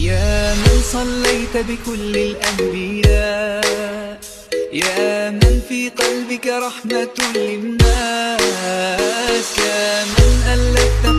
يا من صليت بكل الأنبياء، يا من في قلبك رحمة للناس، يا من ألفت